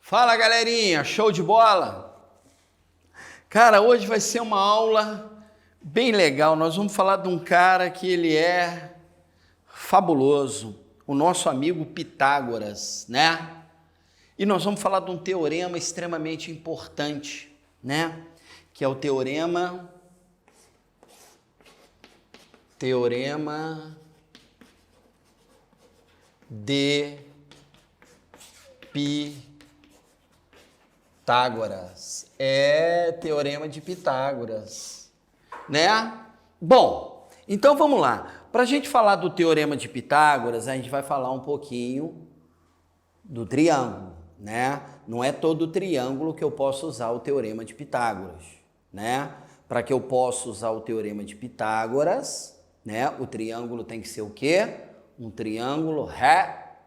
Fala, galerinha, show de bola? Cara, hoje vai ser uma aula bem legal. Nós vamos falar de um cara que ele é fabuloso, o nosso amigo Pitágoras, né? E nós vamos falar de um teorema extremamente importante, né? Que é o teorema de Pitágoras. É teorema de Pitágoras, né? Bom, então vamos lá. Para a gente falar do teorema de Pitágoras, a gente vai falar um pouquinho do triângulo, né? Não é todo triângulo que eu posso usar o teorema de Pitágoras, né? Para que eu possa usar o teorema de Pitágoras, né? O triângulo tem que ser o quê? Um triângulo retângulo.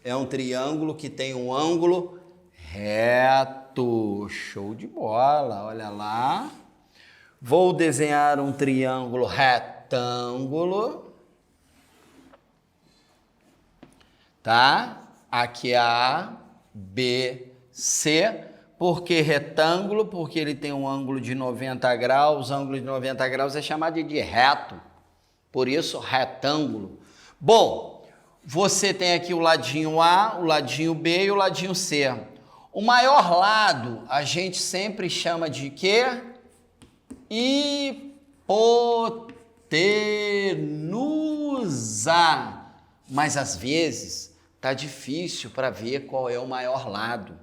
É um triângulo que tem um ângulo reto. Show de bola, olha lá. Vou desenhar um triângulo retângulo. Tá? Aqui é A, B, C. Por que retângulo? Porque ele tem um ângulo de 90 graus. O ângulo de 90 graus é chamado de reto. Por isso, retângulo. Bom, você tem aqui o ladinho A, o ladinho B e o ladinho C. O maior lado a gente sempre chama de quê? Hipotenusa. Mas às vezes tá difícil para ver qual é o maior lado.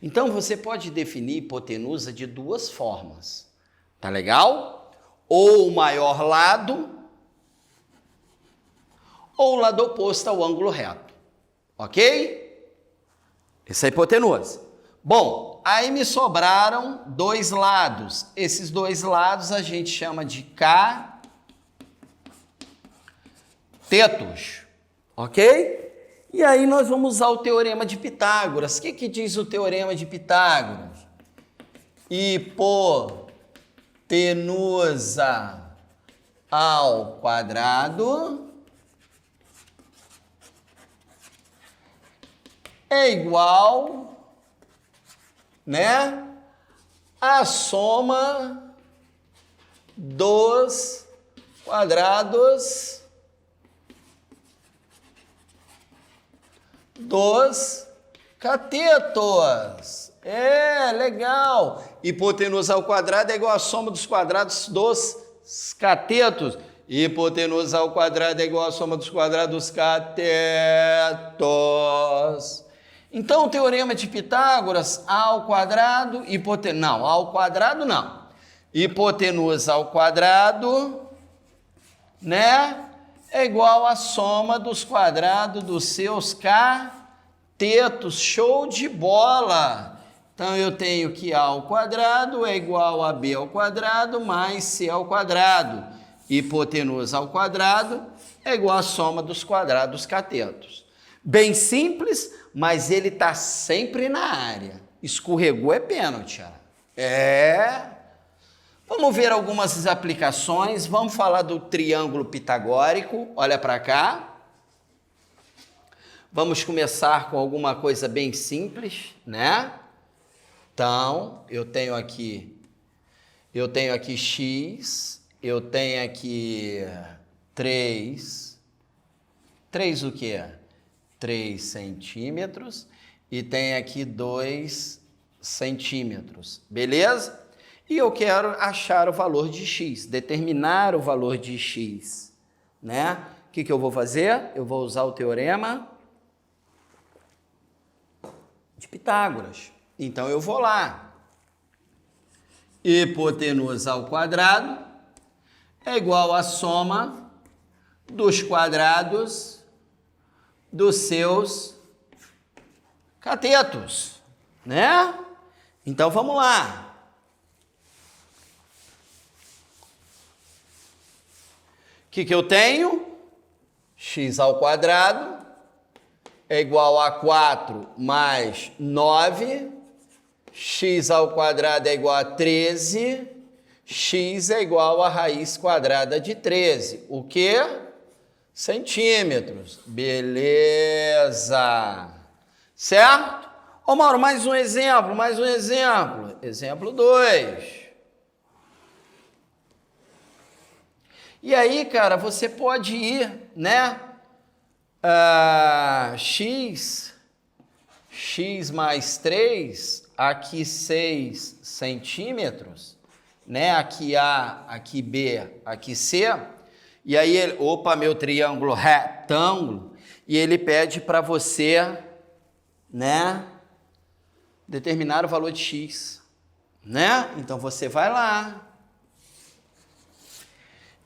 Então você pode definir hipotenusa de duas formas. Tá legal? Ou o maior lado, ou o lado oposto ao ângulo reto. Ok? Essa é a hipotenusa. Bom, aí me sobraram dois lados. Esses dois lados a gente chama de catetos. Ok? E aí nós vamos usar o teorema de Pitágoras. O que diz o teorema de Pitágoras? Hipotenusa ao quadrado é igual, né, a soma dos quadrados dos catetos. É, legal. Hipotenusa ao quadrado é igual a soma dos quadrados dos catetos. Hipotenusa ao quadrado é igual a soma dos quadrados dos catetos. Então, o teorema de Pitágoras, A ao quadrado, ao quadrado não. Hipotenusa ao quadrado, né? É igual a soma dos quadrados dos seus catetos. Show de bola! Então, eu tenho que A ao quadrado é igual a B ao quadrado mais C ao quadrado. Hipotenusa ao quadrado é igual a soma dos quadrados dos catetos. Bem simples, mas ele está sempre na área. Escorregou é pênalti. Vamos ver algumas aplicações. Vamos falar do triângulo pitagórico. Olha para cá. Vamos começar com alguma coisa bem simples, né? Então, eu tenho aqui x, eu tenho aqui 3 o quê? 3 centímetros e tem aqui 2 centímetros, beleza? E eu quero achar o valor de x, determinar o valor de x, né? O que eu vou fazer? Eu vou usar o teorema de Pitágoras. Então, eu vou lá. Hipotenusa ao quadrado é igual à soma dos quadrados dos seus catetos, né? Então, vamos lá. O que eu tenho? X ao quadrado é igual a 4 mais 9. X ao quadrado é igual a 13. X é igual a raiz quadrada de 13. O quê? Centímetros. Beleza. Certo? Ô Mauro, mais um exemplo, mais um exemplo. Exemplo 2. E aí, cara, você pode ir, né? X mais 3, aqui 6 centímetros, né? Aqui A, aqui B, aqui C. E aí, meu triângulo retângulo. E ele pede para você, né? Determinar o valor de X, né? Então, você vai lá.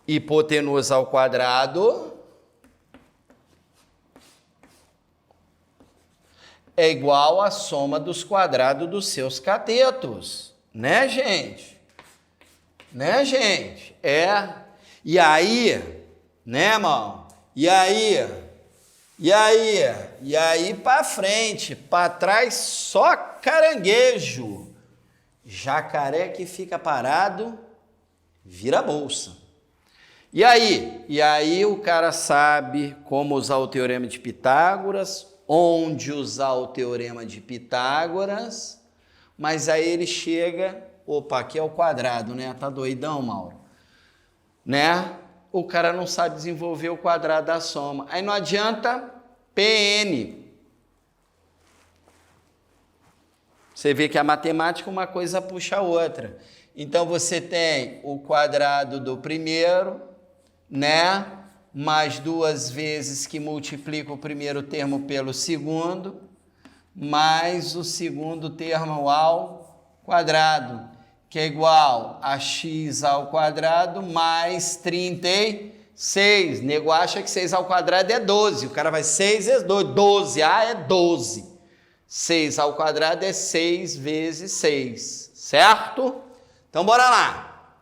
Hipotenusa ao quadrado é igual à soma dos quadrados dos seus catetos, né, gente? Né, gente? E aí, né, irmão? E aí para frente, para trás só caranguejo. Jacaré que fica parado, vira bolsa. E aí o cara sabe como usar o teorema de Pitágoras, onde usar o teorema de Pitágoras, mas aí ele chega, opa, aqui é o quadrado, né? Tá doidão, Mauro? Né? O cara não sabe desenvolver o quadrado da soma. Aí não adianta PN. Você vê que a matemática uma coisa puxa a outra. Então você tem o quadrado do primeiro, né? Mais 2 vezes que multiplica o primeiro termo pelo segundo, mais o segundo termo ao quadrado, que é igual a x ao quadrado mais 36. Nego acha que 6 ao quadrado é 12. O cara vai 6 vezes 2, 12. É 12. 6 ao quadrado é 6 vezes 6, certo? Então, bora lá.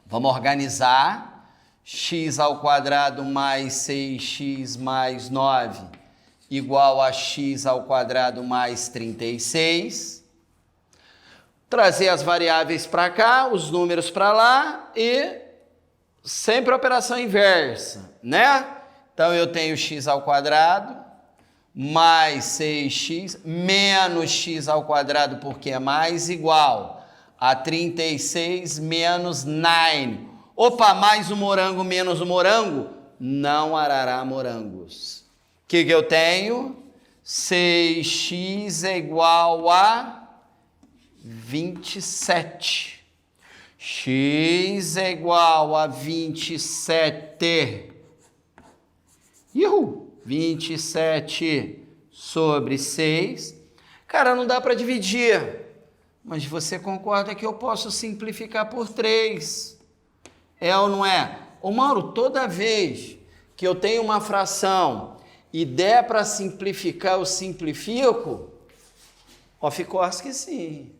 Vamos organizar. X ao quadrado mais 6x mais 9 igual a x ao quadrado mais 36. Trazer as variáveis para cá, os números para lá e sempre operação inversa, né? Então, eu tenho x ao quadrado mais 6x menos x ao quadrado, porque é mais, igual a 36 menos 9. Opa, mais o morango menos o morango, não arará morangos. O que eu tenho? 6x é igual a 27. X é igual a 27. 27 sobre 6. Cara, não dá para dividir. Mas você concorda que eu posso simplificar por 3. É ou não é? Ô Mauro, toda vez que eu tenho uma fração e der para simplificar, eu simplifico? Of course que sim.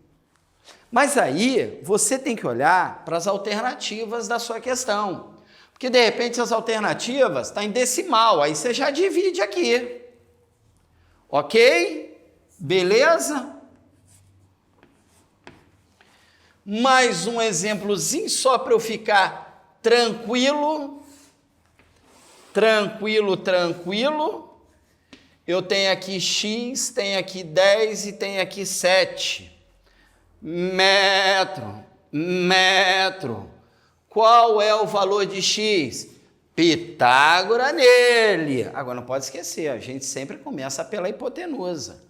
Mas aí você tem que olhar para as alternativas da sua questão. Porque de repente as alternativas estão em decimal, aí você já divide aqui. Ok? Beleza? Mais um exemplozinho só para eu ficar tranquilo. Eu tenho aqui x, tenho aqui 10 e tenho aqui 7. Metro. Qual é o valor de x? Pitágoras nele. Agora não pode esquecer, a gente sempre começa pela hipotenusa.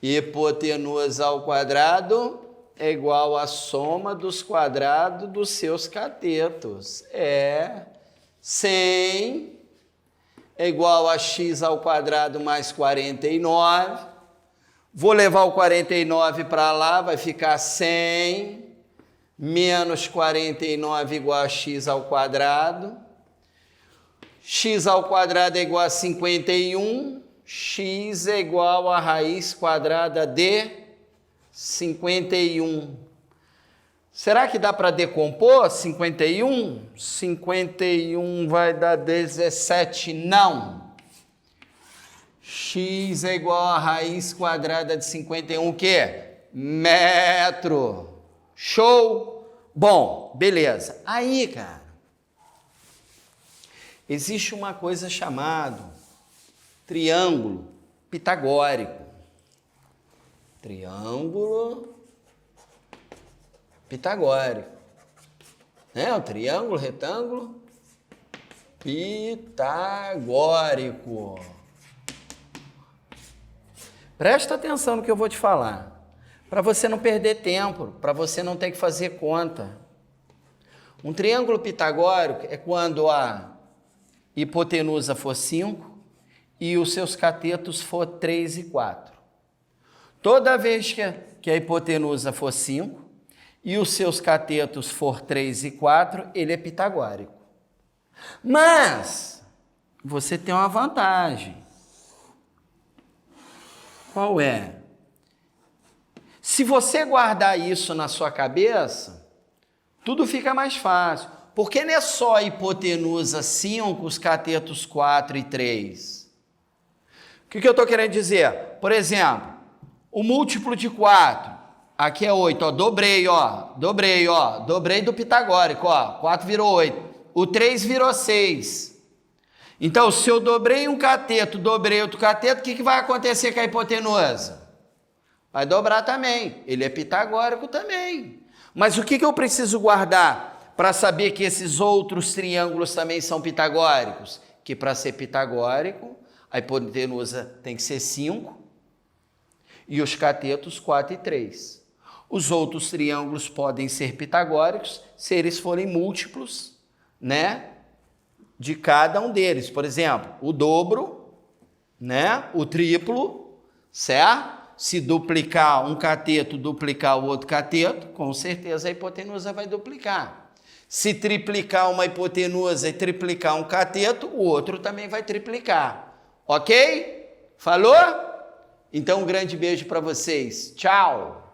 Hipotenusa ao quadrado é igual à soma dos quadrados dos seus catetos. 100 é igual a x ao quadrado mais 49. Vou levar o 49 para lá, vai ficar 100 menos 49 igual a x ao quadrado. X ao quadrado é igual a 51. X é igual a raiz quadrada de 51. Será que dá para decompor 51? 51 vai dar 17? Não. X é igual a raiz quadrada de 51, o quê? Metro. Show? Bom, beleza. Aí, cara, existe uma coisa chamada triângulo pitagórico. Triângulo pitagórico. Né? O triângulo, retângulo pitagórico. Presta atenção no que eu vou te falar. Para você não perder tempo, para você não ter que fazer conta. Um triângulo pitagórico é quando a hipotenusa for 5 e os seus catetos for 3 e 4. Toda vez que a hipotenusa for 5 e os seus catetos for 3 e 4, ele é pitagórico. Mas você tem uma vantagem. Qual é? Se você guardar isso na sua cabeça, tudo fica mais fácil. Porque não é só a hipotenusa 5, os catetos 4 e 3. O que eu estou querendo dizer? Por exemplo, o múltiplo de 4, aqui é 8, ó, dobrei do pitagórico, ó, 4 virou 8, o 3 virou 6. Então, se eu dobrei um cateto, dobrei outro cateto, o que vai acontecer com a hipotenusa? Vai dobrar também, ele é pitagórico também. Mas o que eu preciso guardar para saber que esses outros triângulos também são pitagóricos? Que para ser pitagórico, a hipotenusa tem que ser 5 e os catetos 4 e 3. Os outros triângulos podem ser pitagóricos se eles forem múltiplos, né, de cada um deles. Por exemplo, o dobro, né, o triplo, certo? Se duplicar um cateto, duplicar o outro cateto, com certeza a hipotenusa vai duplicar. Se triplicar uma hipotenusa e triplicar um cateto, o outro também vai triplicar. Ok? Falou? Então, um grande beijo para vocês. Tchau!